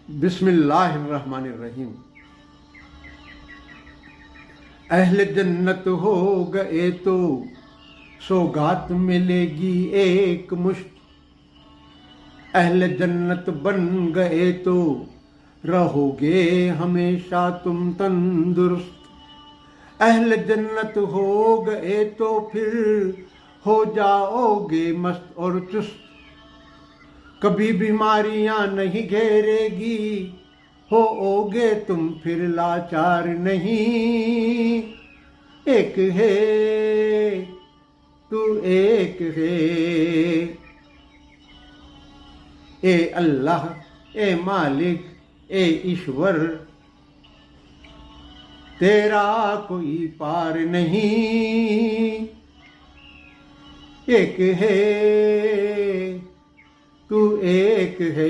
बिस्मिल्लाहिर्रहमानिर्रहीम। अहले जन्नत हो गए तो सौगात मिलेगी एक मुश्त। अहले जन्नत बन गए तो रहोगे हमेशा तुम तंदुरुस्त। अहले जन्नत हो गए तो फिर हो जाओगे मस्त और चुस्त। कभी बीमारियां नहीं घेरेगी, होओगे तुम फिर लाचार नहीं। एक है तू एक है, ए अल्लाह, ए मालिक, ए ईश्वर, तेरा कोई पार नहीं। एक है तू एक है।